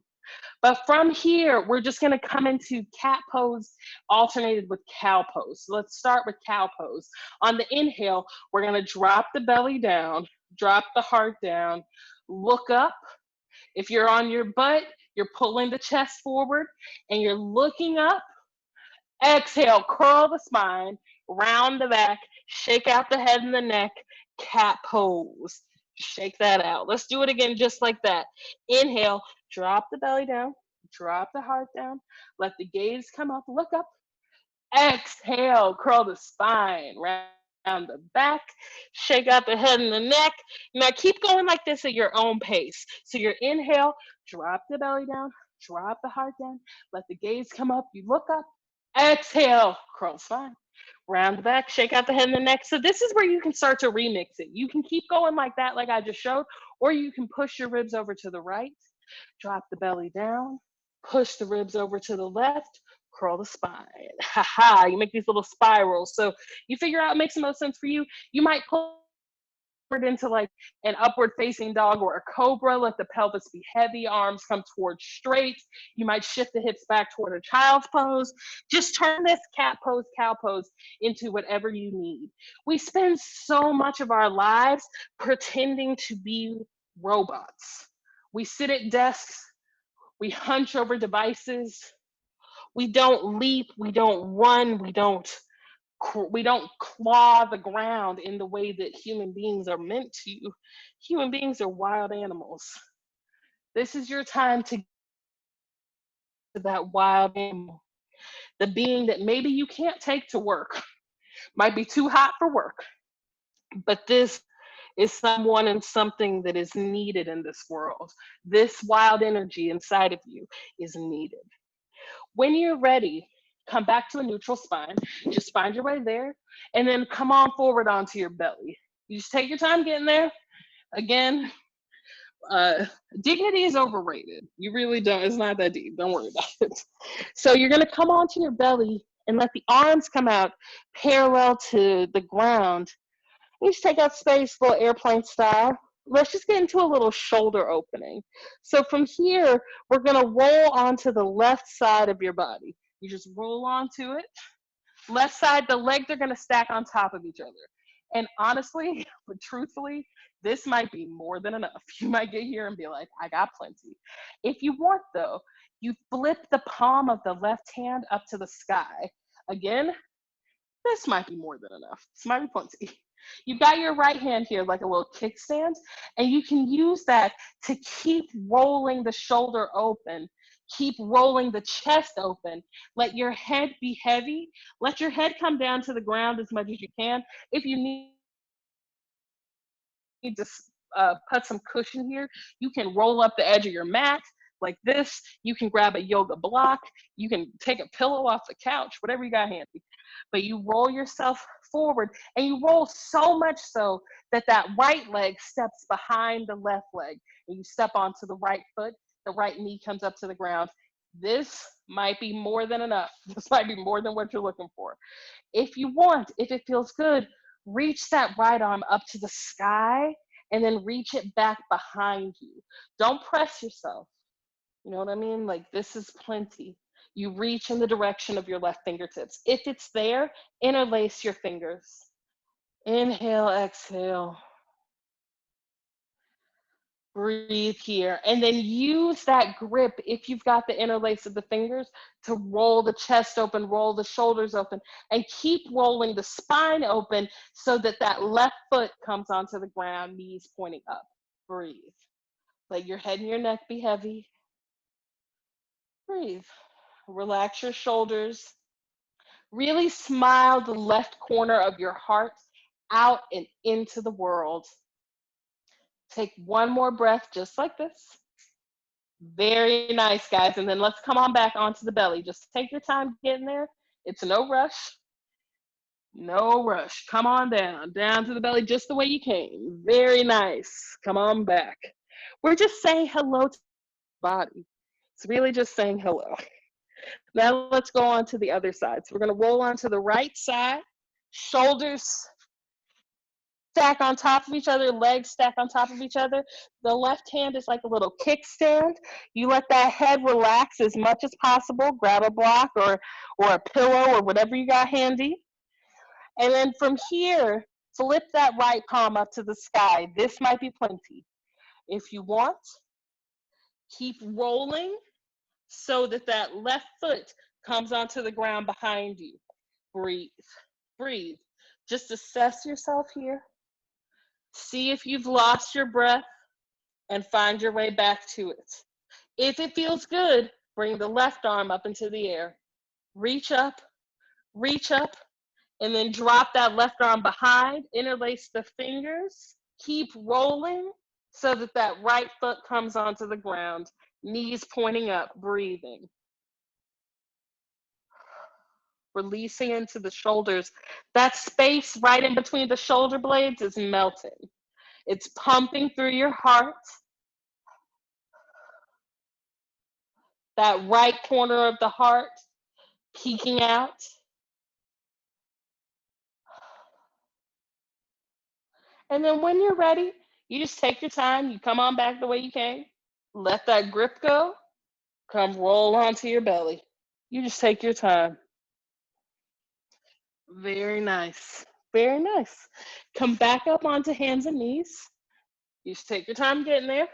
But from here, we're just gonna come into cat pose alternated with cow pose. So let's start with cow pose. On the inhale, we're gonna drop the belly down, drop the heart down, look up. If you're on your butt, you're pulling the chest forward and you're looking up. Exhale, curl the spine, round the back, shake out the head and the neck, cat pose. Shake that out. Let's do it again just like that. Inhale, drop the belly down, drop the heart down, let the gaze come up, look up. Exhale, curl the spine, round the back, shake out the head and the neck. Now keep going like this at your own pace. So your inhale, drop the belly down, drop the heart down, let the gaze come up, you look up. Exhale, curl spine, round the back, shake out the head and the neck. So this is where you can start to remix it. You can keep going like that, like I just showed, or you can push your ribs over to the right, drop the belly down, push the ribs over to the left, curl the spine. Ha ha, you make these little spirals. So you figure out what makes the most sense for you. You might pull into like an upward facing dog or a cobra. Let the pelvis be heavy, arms come towards straight. You might shift the hips back toward a child's pose. Just turn this cat pose, cow pose into whatever you need. We spend so much of our lives pretending to be robots. We sit at desks, we hunch over devices, we don't leap, we don't run, we don't claw the ground in the way that human beings are meant to. Human beings are wild animals. This is your time to get to that wild animal, the being that maybe you can't take to work, might be too hot for work, but this is someone and something that is needed in this world. This wild energy inside of you is needed. When you're ready, come back to a neutral spine. Just find your way there, and then come on forward onto your belly. You just take your time getting there. Again, uh, dignity is overrated. You really don't. It's not that deep. Don't worry about it. So you're gonna come onto your belly and let the arms come out parallel to the ground. You just take out space, little airplane style. Let's just get into a little shoulder opening. So from here, we're gonna roll onto the left side of your body. You just roll onto it. Left side, the legs are gonna stack on top of each other. And honestly, but truthfully, this might be more than enough. You might get here and be like, I got plenty. If you want though, you flip the palm of the left hand up to the sky. Again, this might be more than enough. This might be plenty. You've got your right hand here like a little kickstand, and you can use that to keep rolling the shoulder open, keep rolling the chest open. Let your head be heavy. Let your head come down to the ground as much as you can. If you need to put some cushion here, you can roll up the edge of your mat like this. You can grab a yoga block. You can take a pillow off the couch, whatever you got handy. But you roll yourself forward, and you roll so much so that that right leg steps behind the left leg, and you step onto the right foot. The right knee comes up to the ground. This might be more than enough. This might be more than what you're looking for. If you want, if it feels good, reach that right arm up to the sky and then reach it back behind you. Don't press yourself. You know what I mean? Like, this is plenty. You reach in the direction of your left fingertips. If it's there, interlace your fingers. Inhale, exhale. Breathe here. And then use that grip, if you've got the interlace of the fingers, to roll the chest open, roll the shoulders open, and keep rolling the spine open so that that left foot comes onto the ground, knees pointing up. Breathe. Let your head and your neck be heavy. Breathe. Relax your shoulders. Really smile the left corner of your heart out and into the world. Take one more breath just like this. Very nice, guys. And then let's come on back onto the belly. Just take your time getting there. It's no rush. No rush. Come on down to the belly just the way you came. Very nice. Come on back. We're just saying hello to the body. It's really just saying hello. Now let's go on to the other side. So we're going to roll onto the right side. Shoulders stack on top of each other, legs stack on top of each other. The left hand is like a little kickstand. You let that head relax as much as possible. Grab a block or a pillow or whatever you got handy. And then from here, flip that right palm up to the sky. This might be plenty. If you want, keep rolling so that that left foot comes onto the ground behind you. Breathe, breathe. Just assess yourself here. See if you've lost your breath and find your way back to it. If it feels good, bring the left arm up into the air. Reach up, and then drop that left arm behind. Interlace the fingers. Keep rolling so that that right foot comes onto the ground. Knees pointing up, breathing. Releasing into the shoulders. That space right in between the shoulder blades is melting. It's pumping through your heart. That right corner of the heart peeking out. And then when you're ready, you just take your time. You come on back the way you came. Let that grip go. Come roll onto your belly. You just take your time. Very nice. Very nice. Come back up onto hands and knees. You just take your time getting there.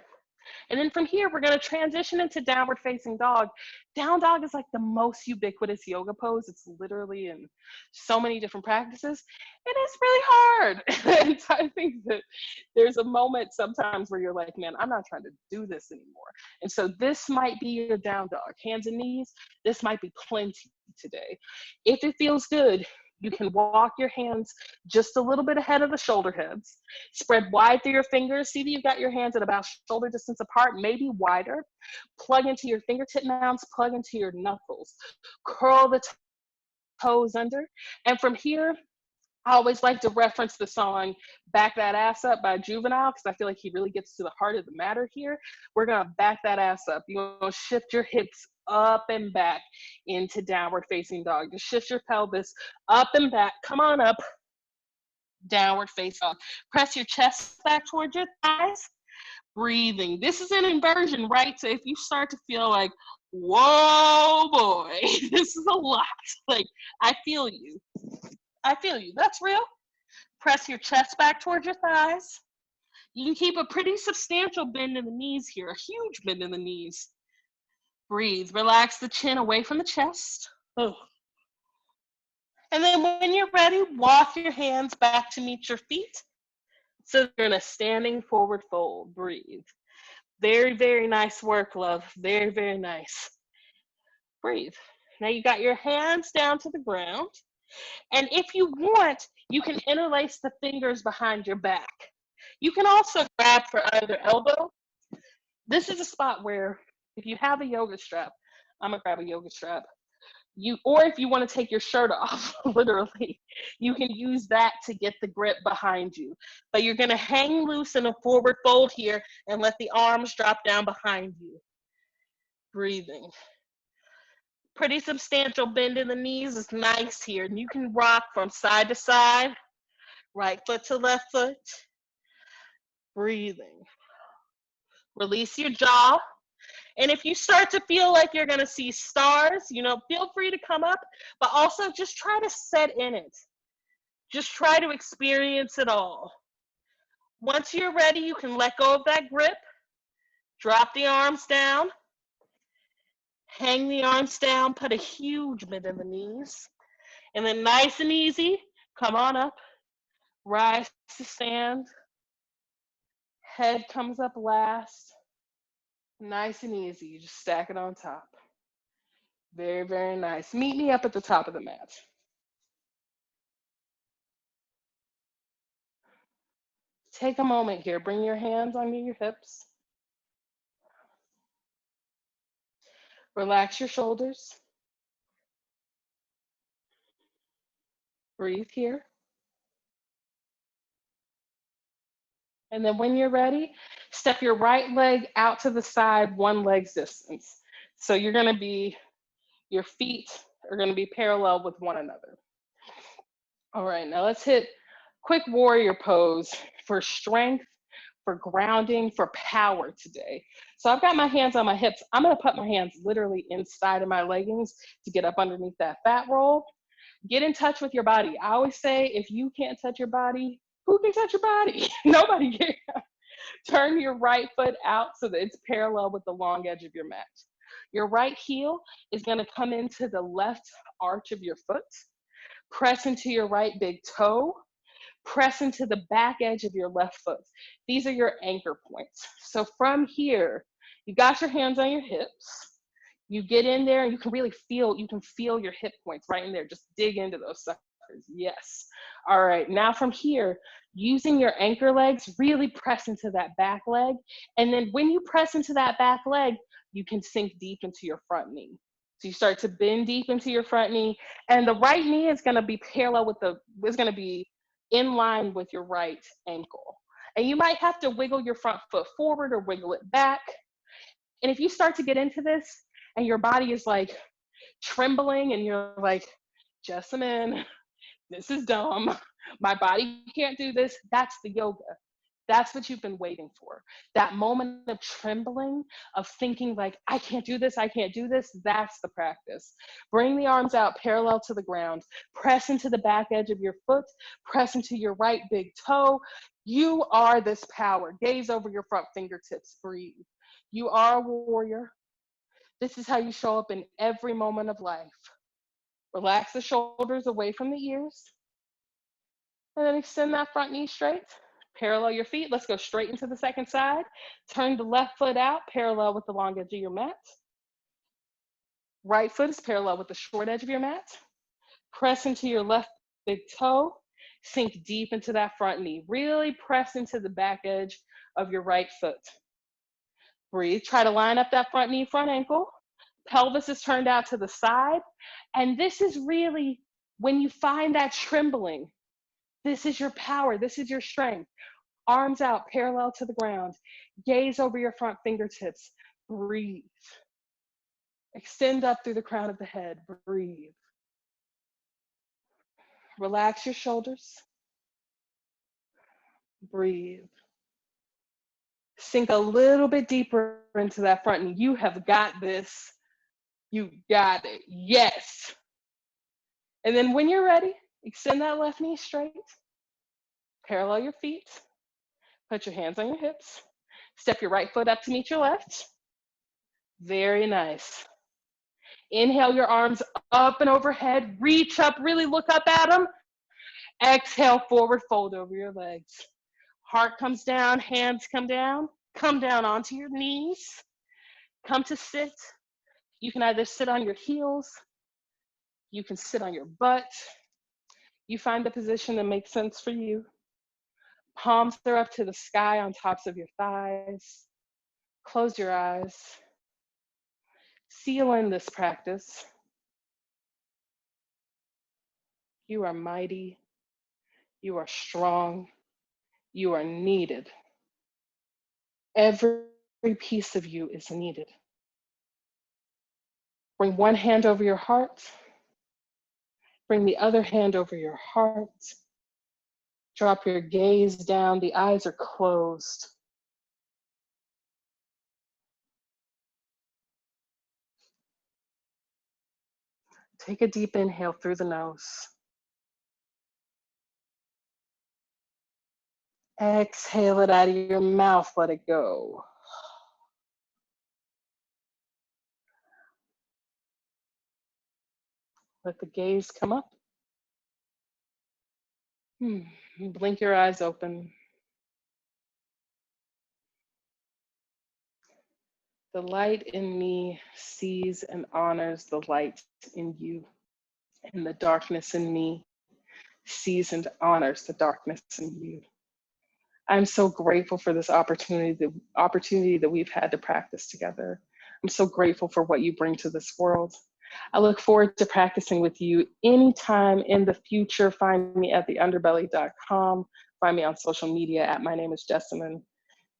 And then from here, we're going to transition into downward facing dog. Down dog is like the most ubiquitous yoga pose. It's literally in so many different practices. And it's really hard. And so I think that there's a moment sometimes where you're like, man, I'm not trying to do this anymore. And so this might be your down dog. Hands and knees, this might be plenty today. If it feels good, you can walk your hands just a little bit ahead of the shoulder heads. Spread wide through your fingers. See that you've got your hands at about shoulder distance apart, maybe wider. Plug into your fingertip mounts, plug into your knuckles. Curl the toes under. And from here, I always like to reference the song Back That Ass Up by Juvenile because I feel like he really gets to the heart of the matter here. We're going to back that ass up. You're going to shift your hips up and back into downward facing dog. Just shift your pelvis up and back. Come on up. Downward face dog. Press your chest back towards your thighs. Breathing. This is an inversion, right? So if you start to feel like, whoa, boy, this is a lot. Like, I feel you. That's real. Press your chest back towards your thighs. You can keep a pretty substantial bend in the knees here, a huge bend in the knees. Breathe. Relax the chin away from the chest. Oh. And then when you're ready, walk your hands back to meet your feet. So you're in a standing forward fold. Breathe. Very, very nice work, love. Very, very nice. Breathe. Now you got your hands down to the ground. And if you want, you can interlace the fingers behind your back. You can also grab for either elbow. This is a spot where if you have a yoga strap, I'm gonna grab a yoga strap. Or if you want to take your shirt off, literally, you can use that to get the grip behind you. But you're gonna hang loose in a forward fold here and let the arms drop down behind you. Breathing. Pretty substantial bend in the knees is nice here. And you can rock from side to side, right foot to left foot. Breathing. Release your jaw. And if you start to feel like you're gonna see stars, feel free to come up, but also just try to set in it. Just try to experience it all. Once you're ready, you can let go of that grip. Drop the arms down. Hang the arms down. Put a huge bend in the knees. And then nice and easy, come on up. Rise to stand. Head comes up last. Nice and easy. You just stack it on top. Very, very nice. Meet me up at the top of the mat. Take a moment here. Bring your hands under your hips. Relax your shoulders. Breathe here. And then when you're ready, step your right leg out to the side, one leg's distance. So you're gonna be, your feet are gonna be parallel with one another. All right, now let's hit quick warrior pose for strength, for grounding, for power today. So I've got my hands on my hips. I'm gonna put my hands literally inside of my leggings to get up underneath that fat roll. Get in touch with your body. I always say, if you can't touch your body, who can touch your body? Nobody can. Turn your right foot out so that it's parallel with the long edge of your mat. Your right heel is gonna come into the left arch of your foot. Press into your right big toe. Press into the back edge of your left foot. These are your anchor points. So from here, you got your hands on your hips. You get in there and you can really feel, you can feel your hip points right in there. Just dig into those suckers. Yes. All right, now from here, using your anchor legs, really press into that back leg. And then when you press into that back leg, you can sink deep into your front knee. So you start to bend deep into your front knee, and the right knee is gonna be parallel with is gonna be in line with your right ankle. And you might have to wiggle your front foot forward or wiggle it back. And if you start to get into this and your body is like trembling and you're like, Jessamine, this is dumb. My body can't do this. That's the yoga. That's what you've been waiting for. That moment of trembling, of thinking like, I can't do this, I can't do this, that's the practice. Bring the arms out parallel to the ground. Press into the back edge of your foot. Press into your right big toe. You are this power. Gaze over your front fingertips. Breathe. You are a warrior. This is how you show up in every moment of life. Relax the shoulders away from the ears. And then extend that front knee straight. Parallel your feet. Let's go straight into the second side. Turn the left foot out, parallel with the long edge of your mat. Right foot is parallel with the short edge of your mat. Press into your left big toe. Sink deep into that front knee. Really press into the back edge of your right foot. Breathe. Try to line up that front knee, front ankle. Pelvis is turned out to the side. And this is really when you find that trembling. This is your power. This is your strength. Arms out, parallel to the ground. Gaze over your front fingertips. Breathe. Extend up through the crown of the head. Breathe. Relax your shoulders. Breathe. Sink a little bit deeper into that front knee. You have got this. You got it. Yes. And then when you're ready, extend that left knee straight. Parallel your feet. Put your hands on your hips. Step your right foot up to meet your left. Very nice. Inhale your arms up and overhead. Reach up, really look up at them. Exhale, forward fold over your legs. Heart comes down, hands come down. Come down onto your knees. Come to sit. You can either sit on your heels. You can sit on your butt. You find the position that makes sense for you. Palms are up to the sky on tops of your thighs. Close your eyes. Seal in this practice. You are mighty. You are strong. You are needed. Every piece of you is needed. Bring one hand over your heart. Bring the other hand over your heart. Drop your gaze down. The eyes are closed. Take a deep inhale through the nose. Exhale it out of your mouth. Let it go. Let the gaze come up. Blink your eyes open. The light in me sees and honors the light in you, and the darkness in me sees and honors the darkness in you. I'm so grateful for this opportunity that we've had to practice together. I'm so grateful for what you bring to this world. I look forward to practicing with you anytime in the future. Find me at theunderbelly.com. Find me on social media at My Name is Jessamine.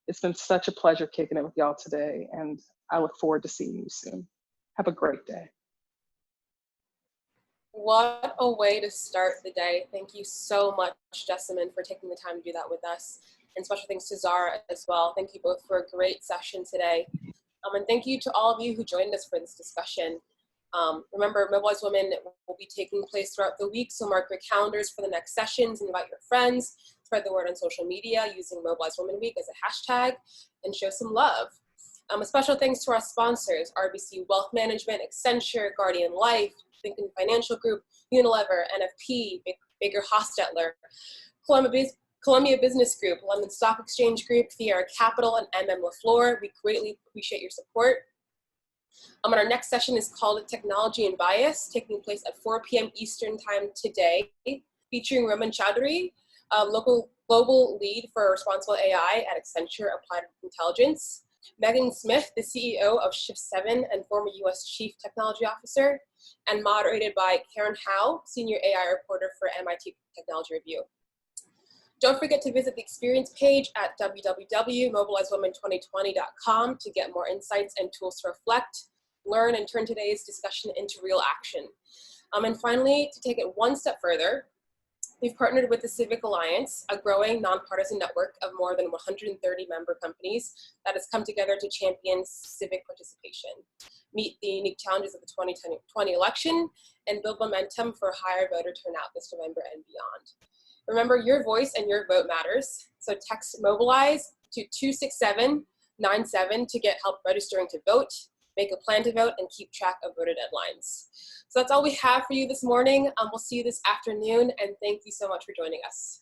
It's been such a pleasure kicking it with y'all today, and I look forward to seeing you soon. Have a great day. What a way to start the day. Thank you so much, Jessamine, for taking the time to do that with us. And special thanks to Zara as well. Thank you both for a great session today. And thank you to all of you who joined us for this discussion. Remember, Mobilize Women will be taking place throughout the week, so mark your calendars for the next sessions, invite your friends, spread the word on social media using Mobilize Women Week as a hashtag, and show some love. A special thanks to our sponsors, RBC Wealth Management, Accenture, Guardian Life, Lincoln Financial Group, Unilever, NFP, Baker Hostetler, Columbia Business Group, London Stock Exchange Group, Fiera Capital, and MM LaFleur. We greatly appreciate your support. Our next session is called Technology and Bias, taking place at 4 p.m. Eastern Time today, featuring Roman Chowdhury, local global lead for responsible AI at Accenture Applied Intelligence, Megan Smith, the CEO of Shift7 and former U.S. Chief Technology Officer, and moderated by Karen Howe, Senior AI Reporter for MIT Technology Review. Don't forget to visit the experience page at www.mobilizewomen2020.com to get more insights and tools to reflect, learn, and turn today's discussion into real action. And finally, to take it one step further, we've partnered with the Civic Alliance, a growing nonpartisan network of more than 130 member companies that has come together to champion civic participation, meet the unique challenges of the 2020 election, and build momentum for higher voter turnout this November and beyond. Remember, your voice and your vote matters. So text Mobilize to 26797 to get help registering to vote, make a plan to vote, and keep track of voter deadlines. So that's all we have for you this morning. We'll see you this afternoon, and thank you so much for joining us.